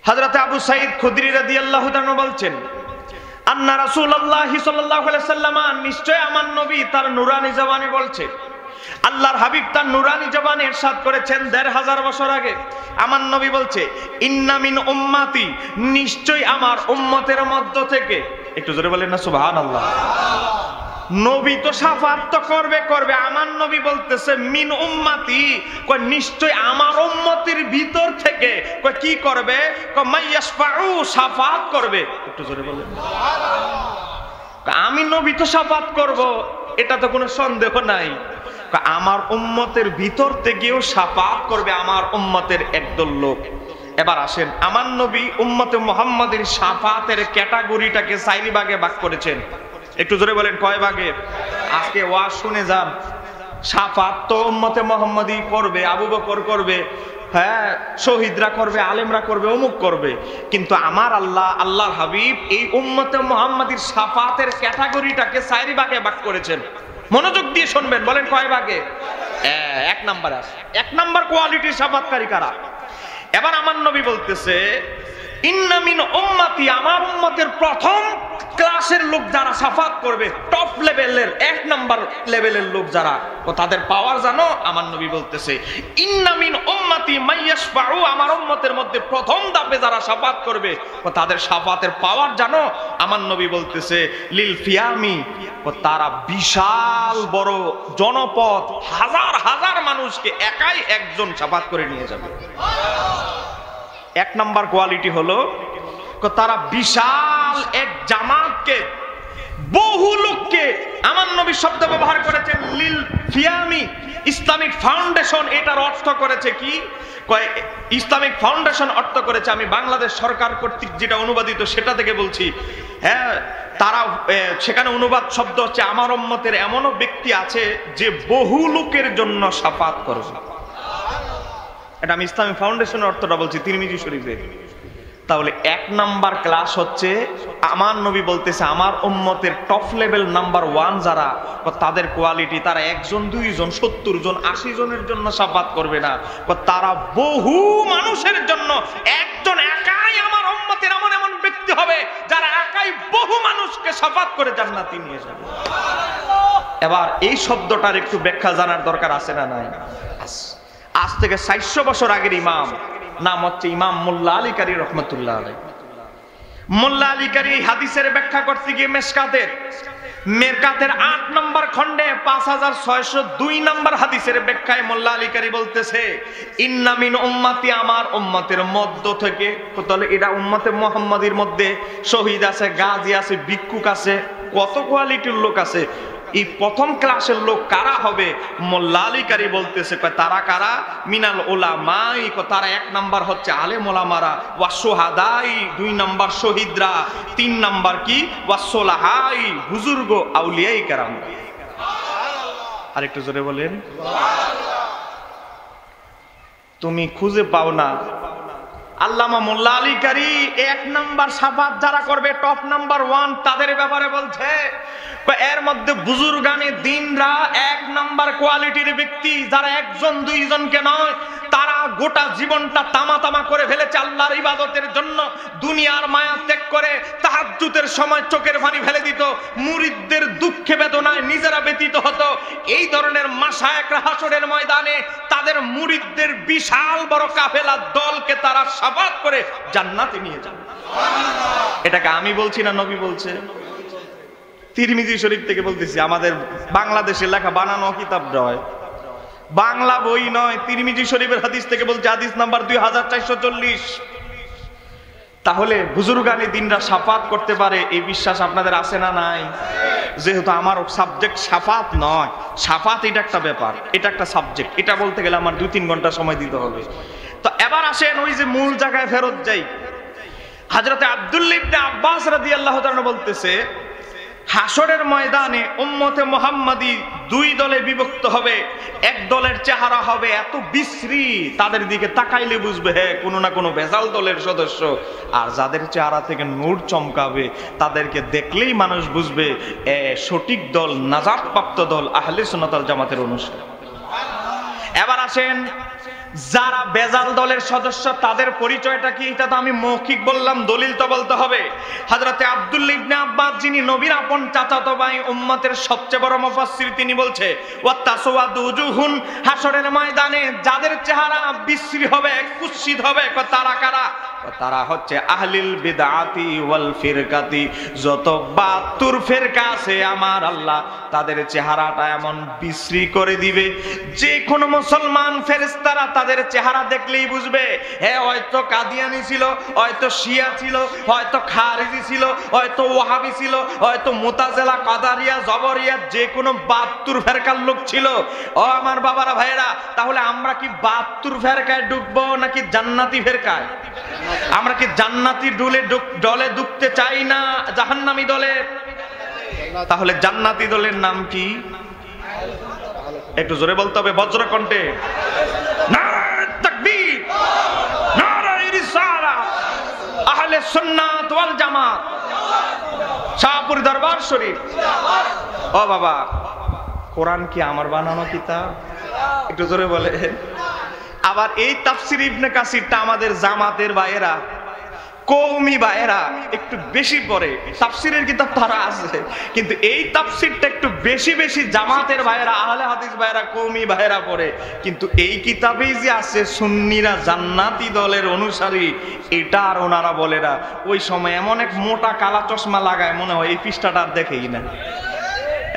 হযরত আবু সাঈদ খুদরি রাদিয়াল্লাহু তাআলা বলছেন, আন্না রাসূলুল্লাহ সাল্লাল্লাহু আলাইহি ওয়াসাল্লাম, নিশ্চয় আমার নবী তার নুরানি জবানে বলছে, আল্লাহর হাবিব তার নুরানি জবানে ইরশাদ করেছেন ১৫০০ বছর আগে। আমার নবী বলছে, ইন্না মিন উম্মতি, নিশ্চয় আমার উম্মতের মধ্য থেকে, একটু জোরে বলেন না সুবহানাল্লাহ। নবী তো শাফাত তো করবে, আমার নবী বলতেছে মিন উম্মতি, কয় নিশ্চয় আমার উম্মতের ভিতর থেকে, কয় কি করবে, কয় মাইয়াশফাউ, শাফাত করবে। একটু জোরে বলেন সুবহানাল্লাহ। আমি নবী তো শাফাত করব, এটা তো কোনো সন্দেহ নাই। আমার উম্মতের ভিতর থেকেও শাফাত করবে আমার উম্মতের একদল লোক। এবার আসেন, আমার নবী উম্মতে মুহাম্মাদের শাফাতের ক্যাটাগরিটাকে ৪ ভাগে ভাগ করেছেন। একটু জোরে বলেন কয় ভাগে? আজকে ওয়াজ শুনে যান। শাফাত তো উম্মতে মুহাম্মাদি করবে, আবু বকর করবে, হ্যাঁ শহীদরা করবে, আলেমরা করবে, অমুক করবে, কিন্তু আমার আল্লাহ, আল্লাহর হাবিব এই উম্মতে মুহাম্মাদির শাফাতের ক্যাটাগরিটাকে ৪ ভাগে ভাগ করেছেন। মনোযোগ দিয়ে শুনবেন, বলেন কয় ভাগে? ১ নাম্বার আছে, ১ নাম্বার কোয়ালিটির শাফাতকারী কারা? এবার আমার নবী বলতেছে, ইন্না মিন উম্মতি, আমার উম্মতের প্রথম ক্লাসের লোক যারা শাফাত করবে, টপ লেভেলের ১ নাম্বার লেভেলের লোক যারা, ও তাদের পাওয়ার জানো? আমার নবী বলতেছে, ইন্না মিন উম্মতি মাইয়াশফাউ, আমার উম্মতের মধ্যে প্রথম ধাপে যারা শাফাত করবে, ও তাদের শাফাতের পাওয়ার জানো? আমার নবী বলতেছে, লিল ফিয়ামি, ও তারা বিশাল বড় জনপদ, হাজার হাজার মানুষকে একাই একজন শাফাত করে নিয়ে যাবে। ১ নাম্বার কোয়ালিটি হলো, তারা বিশাল এক জামাতকে, বহু লোককে, আমার নবী শব্দ ব্যবহার করেছেন লিল ফিয়ামি, ইসলামিক ফাউন্ডেশন। এটার অর্থ করেছে কি? ইসলামিক ফাউন্ডেশন অর্থ করেছে, আমি বাংলাদেশ সরকার কর্তৃক যেটা অনুবাদিত সেটা থেকে বলছি, হ্যাঁ তারা সেখানে অনুবাদ শব্দ হচ্ছে, আমার উম্মতের এমনও ব্যক্তি আছে যে বহু লোকের জন্য শাফাত করবে। এটা আমি ইসলামিক ফাউন্ডেশনের অর্থটা বলছি, তিরমিজি শরীফে। তাহলে ১ নাম্বার ক্লাস হচ্ছে, আমার নবী বলতেছে আমার উম্মতের টপ লেভেল নাম্বার 1 যারা, তাদের কোয়ালিটি, তারা ১ জন ২ জন ৭০ জন ৮০ জনের জন্য শাফাত করবে না, তারা বহু মানুষের জন্য, একজন একাই আমার উম্মতের এমন এমন ব্যক্তি হবে যারা একাই বহু মানুষকে শাফাত করে জান্নাতে নিয়ে যাবে। এবার এই শব্দটার একটু ব্যাখ্যা জানার দরকার আছে না নাই? আজ থেকে ৪০০ বছর আগের ইমাম, নাম হচ্ছে ইমাম মোল্লা আলী কারী রহমতুল্লাহ আলাইহি। মোল্লা আলী কারী হাদিসের ব্যাখ্যা করতে গিয়ে মেরকাতের ৮ নম্বর খণ্ডে ৫৬০২ নম্বর হাদিসের ব্যাখ্যায় মোল্লা আলী কারী বলতেছে, ইন্না মিন উম্মতি, আমার উম্মতের মধ্য থেকে, তাহলে এটা উম্মতে মুহাম্মাদির মধ্যে শহীদ আছে, গাজী আছে, ভিক্ষুক আছে, কত কোয়ালিটির লোক আছে। এই প্রথম ক্লাসের লোক কারা হবে? মোল্লা আলী কারী বলতেছে, তারা কারা? মিনাল উলামাই, তারা ১ নাম্বার হচ্ছে আলেম ওলামারা, ওয়া শুহাদাই ২ নাম্বার শহীদরা, ৩ নাম্বার কি? ওয়া সোলাহাই, বুজুর্গ আউলিয়াই কেরাম। আর একটু জোরে বলেন সুবহানাল্লাহ। তুমি খুঁজে পাও না আল্লামা মোল্লা আলী কারী ১ নাম্বার শাফাত যারা করবে, টপ নাম্বার 1, তাদের ব্যাপারে বলছে, এর মধ্যে বুজুর্গানে দিনরা ১ নাম্বার কোয়ালিটির ব্যক্তি, যারা ১ জন ২ জনকে নয়, তারা গোটা জীবনটা তামা করে ফেলেছে আল্লাহর ইবাদতের জন্য, দুনিয়ার মায়া ত্যাগ করে তাহাজ্জুদের সময় চোখের পানি ফেলে দিত, মুরিদদের দুঃখে বেদনায় নিজেরা ব্যতীত হতো। এই ধরনের মাশায়েখরা হাসরের ময়দানে তাদের মুরিদদের বিশাল বড় কাফেলা দলকে তারা শাফাত করে জান্নাতে নিয়ে যাবে। এটাকে আমি বলছি না, নবী বলছে। তিরমিজি শরীফ থেকে বলতেছি, আমাদের বাংলাদেশে লেখা বানানো কিতাব নয়, বাংলা বই নয়, তিরমিজি শরীফের হাদিস থেকে বলছে, হাদিস নাম্বার ২৪৪০। তাহলে বুজুর্গানে দিনরা শাফাত করতে পারে, এই বিশ্বাস আপনাদের আছে না নাই? যেহেতু আমার সাবজেক্ট শাফাত নয়, শাফাত এটা একটা ব্যাপার, এটা একটা সাবজেক্ট, এটা বলতে গেলে আমার ২-৩ ঘন্টা সময় দিতে হবে। তো এবার আসেন ওই যে মূল জায়গায় ফেরত যাই। হযরতে আব্দুল্লাহ ইবনে আব্বাস রাদিয়াল্লাহু তাআলা বলতেছে, হাসরের ময়দানে উম্মতে মুহাম্মাদি ২ দলে বিভক্ত হবে। এক দলের চেহারা হবে এত বিশ্রী, তাদের দিকে তাকাইলে বুঝবে হ্যাঁ কোনো না কোনো ভেজাল দলের সদস্য। আর যাদের চেহারা থেকে নূর চমকাবে, তাদেরকে দেখলেই মানুষ বুঝবে সঠিক দল, নাজাতপ্রাপ্ত দল, আহলে সুন্নাত ওয়াল জামাতের অনুসারী। এবার আসেন যারা বেজাল দলের সদস্য তাদের পরিচয়টা কি, এটা তো আমি মৌখিক বললাম, দলিল তো বলতে হবে। হযরতে আব্দুল্লাহ ইবনে আব্বাস, যিনি নবীর আপন চাচাতো ভাই, উম্মতের সবচেয়ে বড় মুফাসসির, তিনি বলছে ওয়া তাসওয়াদু উজুহুন, হাসরের ময়দানে যাদের চেহারা বিশ্রী হবে, কুৎসিত হবে, তারা কারা? তারা হচ্ছে আহলিল বিদআতি ওয়াল ফিরকাতি। যত 72 ফিরকা আছে আমার আল্লাহ তাদের চেহারাটা এমন বিশ্রী করে দিবে, যে কোনো মুসলমান ফেরেশতারা তাদের চেহারা দেখলেই বুঝবে, হ্যাঁ হয়তো কাদিয়ানি ছিল, হয়তো শিয়া ছিল, হয়তো খারিজি ছিল, হয়তো ওয়াহাবি ছিল, হয়তো মুতাজিলা, কাদারিয়া, জবরিয়া, যে কোনো 72 ফিরকার লোক ছিল। ও আমার বাবারা ভাইরা, তাহলে আমরা কি 72 ফিরকায় ঢুকবো নাকি জান্নাতি ফিরকায়? আমরা কি জান্নাতি দলে ঢুকতে চাই না জাহান্নামী দলে? তাহলে জান্নাতি দলের নাম কি? একটু জোরে বলতে হবে, বজ্রকণ্ঠে। নারে তাকবীর, নারে রিসালাত, আহলে সুন্নাত ওয়াল জামাত, শাহপুর দরবার শরীফ। ও বাবা, কোরআন কি আমার বানানো কিতাব? একটু জোরে বলে। আবার এই তাফসীর ইবনে কাসিরটা আমাদের জামাতের ভাইয়েরা, কওমি ভাইয়েরা একটু বেশি পড়ে। তাফসীরের কিতাব তারা আছে, কিন্তু এই তাফসীরটা একটু বেশি বেশি জামাতের ভাইয়েরা, আহলে হাদিস ভাইয়েরা, কওমি ভাইয়েরা পড়ে। কিন্তু এই কিতাবেই যে আছে সুন্নিরা জান্নাতি দলের অনুসারী, এটা আর ওনারা বলে না। ওই সময় এমন এক মোটা কালা চশমা লাগায়, মনে হয় এই পৃষ্ঠাটা আর দেখেই না।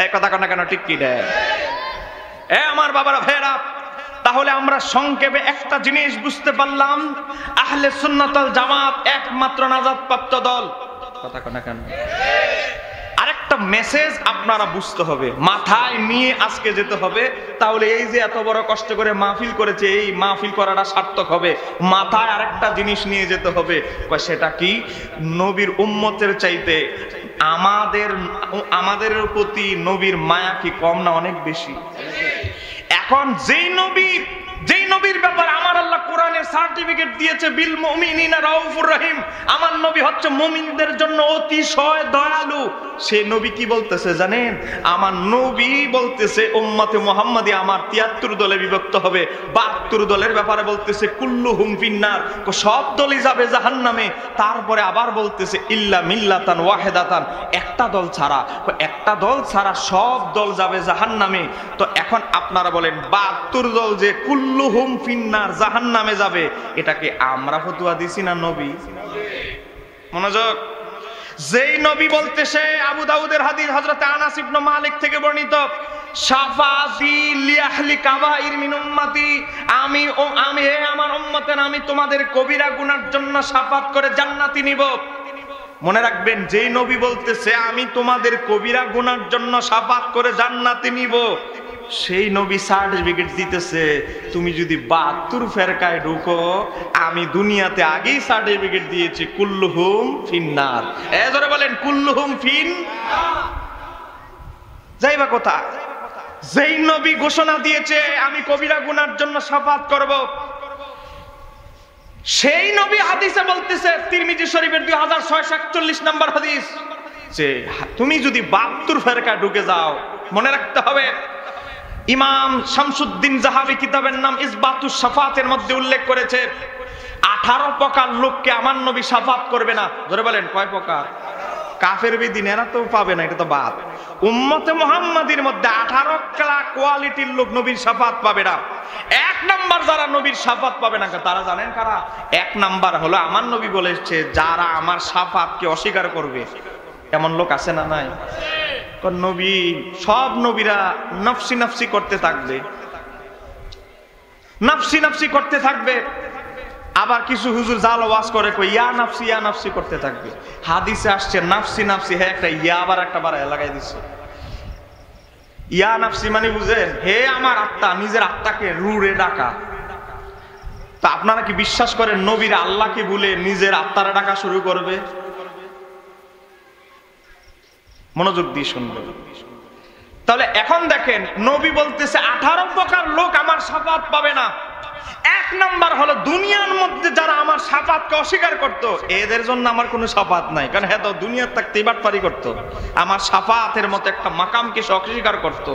এই কথা কেন কেন ঠিক কি দেয়? আমার বাবারা ভাইয়েরা, তাহলে আমরা সংক্ষেপে একটা জিনিস বুঝতে পারলাম, আহলে সুন্নাত ওয়াল জামাত একমাত্র নাজাতপ্রাপ্ত দল। কথা কোনা কেন? আরেকটা মেসেজ আপনারা বুঝতে হবে, মাথায় নিয়ে আজকে যেতে হবে, তাহলে এই যে এত বড় কষ্ট করে মাহফিল করেছে, এই মাহফিল করাটা সার্থক হবে। মাথায় আরেকটা জিনিস নিয়ে যেতে হবে, সেটা কি? নবীর উম্মতের চাইতে আমাদের প্রতি নবীর মায়া কি কম না অনেক বেশি? এখন যেই নবীর ব্যাপারে আমার আল্লাহ কোরআনে সার্টিফিকেট দিয়েছে, বিল মুমিনিনা রাউফুর রহিম, আমার নবী হচ্ছে মুমিনদের জন্য অতিশয় দয়ালু। সেই নবী কি বলতেছে জানেন? আমার নবী বলতেছে উম্মতে মুহাম্মাদি আমার 73 দলে বিভক্ত হবে। 72 দলের ব্যাপারে বলতেছে কুল্লুহুম ফিন্নার, সব দলই যাবে জাহান্নামে। তারপরে আবার বলতেছে ইল্লা মিল্লাতান ওয়াহিদাতান, একটা দল ছাড়া সব দল যাবে জাহান্নামে। তো এখন আপনারা বলেন 72 দল যে কুল্লুহুম ফিন্নার জাহান্নামে যাবে, এটাকে আমরা ফতোয়া দিছি না নবী? মনোযোগ। যেই নবী বলতেছে, আবু দাউদের হাদিস, হযরত আনাস ইবনে মালিক থেকে বর্ণিত, শাফাতি লিআহলি কাবাইর মিন উম্মতি, আমি আমার উম্মতের, আমি তোমাদের কবিরা গুনার জন্য শাফাত করে জান্নাতি নিব। মনে রাখবেন, যেই নবী বলতেছে আমি তোমাদের কবিরা গুনার জন্য শাফাত করে জান্নাতি নিব, সেই নবী সার্টিফিকেট দিতেছে তুমি যদি 72 ফেরকায় ঢুকো, আমি দুনিয়াতে আগেই সার্টিফিকেট দিয়েছি কুল্লুহুম ফিন্নার। এজরে বলেন কুল্লুহুম ফিন। যাইবা কোথা? যেই নবী ঘোষণা দিয়েছে আমি কবিরা গুনার জন্য শাফাত করব, সেই নবী হাদিসে বলতেছে, তিরমিজি শরীফের 2641 নম্বর হাদিস, যে তুমি যদি 72 ফেরকায় ঢুকে যাও, মনে রাখতে হবে, ইমাম শামসুদ্দিন জাহাবি কিতাবের নাম ইসবাতুস শাফাতের মধ্যে উল্লেখ করেছে 18 প্রকার লোককে আমার নবী শাফাত করবে না। ধরে বলেন কয় প্রকার? কাফের বেদিন এরা তো পাবে না, এটা তো বাদ। উম্মতে মুহাম্মাদির মধ্যে 18 কোয়ালিটির লোক নবীর শাফাত পাবে না। এক নাম্বার যারা নবীর শাফাত পাবে না, তারা জানেন কারা? এক নাম্বার হলো, আমার নবী বলেছে যারা আমার শাফাতকে অস্বীকার করবে। এমন লোক আছে না নাই? নবী, সব নবীরা নফসি নফসি করতে থাকবে, নফসি নফসি করতে থাকবে। আবার কিছু হুজুর জাল ওয়াজ করে ইয়া নাফসি করতে থাকবে। হাদিসে আসছে নাফসি নাফসি, হ্যাঁ একটা ইয়া আবার একটা বাড়ায় লাগাই দিচ্ছে। ইয়া নাফসি মানে বুঝেন, হে আমার আত্মা, নিজের আত্মাকে রুরে ডাকা। তা আপনারা কি বিশ্বাস করেন নবীর আল্লাহকে ভুলে নিজের আত্মারে ডাকা শুরু করবে? মনোযোগ দিয়ে শুনবে। তাহলে এখন দেখেন, নবী বলতেছে 18 প্রকার লোক আমার শাফাত পাবে না। এক নাম্বার হলো দুনিয়ার মধ্যে যারা আমার শাফাতকে অস্বীকার করত, এদের জন্য আমার কোনো শাফাত নাই, কারণ হ্যাঁ তো দুনিয়ার থাকতে ইবাদতপারি করত, আমার শাফাতের মতো একটা মাকামকে সে অস্বীকার করত।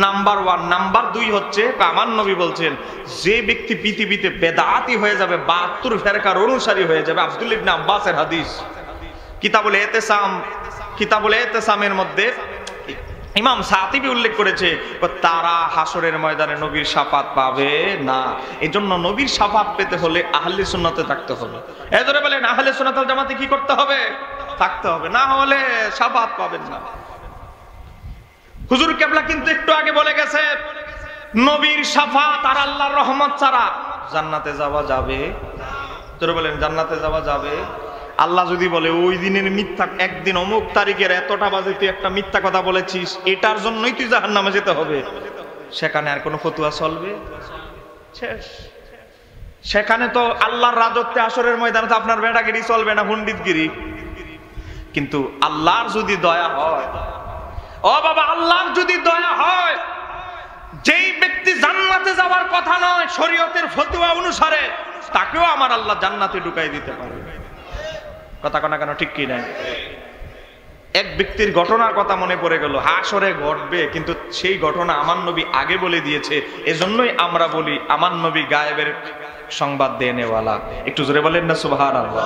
নাম্বার 1। নাম্বার 2 হচ্ছে আমার নবী বলছেন যে ব্যক্তি পৃথিবীতে বেদাতি হয়ে যাবে, 72 ফেরকার অনুসারী হয়ে যাবে। আব্দুল্লাহ ইবনে আব্বাসের হাদিস, কিতাবুল ইতিসামের মধ্যে ইমাম সাতিবি উল্লেখ করেছে, তারা হাসরের ময়দানে নবীর শাফাত পাবে না। এজন্য নবীর শাফাত পেতে হলে আহলে সুন্নাতে থাকতে হবে। এজন্য বলেন আহলে সুন্নাত ওয়াল জামাতে কি করতে হবে? থাকতে হবে, না হলে শাফাত পাবেন না। হুজুর কেবলা কিন্তু একটু আগে বলে গেছে নবীর শাফাত আর আল্লাহর রহমত ছাড়া জান্নাতে যাওয়া যাবে। তোরা বলেন জান্নাতে যাওয়া যাবে? আল্লাহ যদি বলে ওই দিনের মিথ্যা, একদিন অমুক তারিখের এতটা বাজে তুই একটা মিথ্যা কথা বলেছিস, এটার জন্যই তুই জাহান্নামে যেতে হবে, সেখানে আর কোনো ফতোয়া চলবে? শেষ। সেখানে তো আল্লাহর রাজত্বে হাসরের ময়দানে তো আপনার বেটাগিরি চলবে না, পণ্ডিতগিরি। কিন্তু আল্লাহর যদি দয়া হয়, ও বাবা, আল্লাহর যদি দয়া হয়, যেই ব্যক্তি জান্নাতে যাওয়ার কথা নয় শরীয়তের ফতোয়া অনুসারে, তাকেও আমার আল্লাহ জান্নাতে ঢুকাই দিতে পারে। কথা কনা কেন, ঠিক কি নাই? এক ব্যক্তির ঘটনার কথা মনে পড়ে গেল, হাসরে ঘটবে, কিন্তু সেই ঘটনা আমার নবী আগে বলে দিয়েছে। এজন্যই আমরা বলি আমার নবী গায়েবের সংবাদ দেনেওয়ালা। একটু জোরে বলেন না সুবহানাল্লাহ।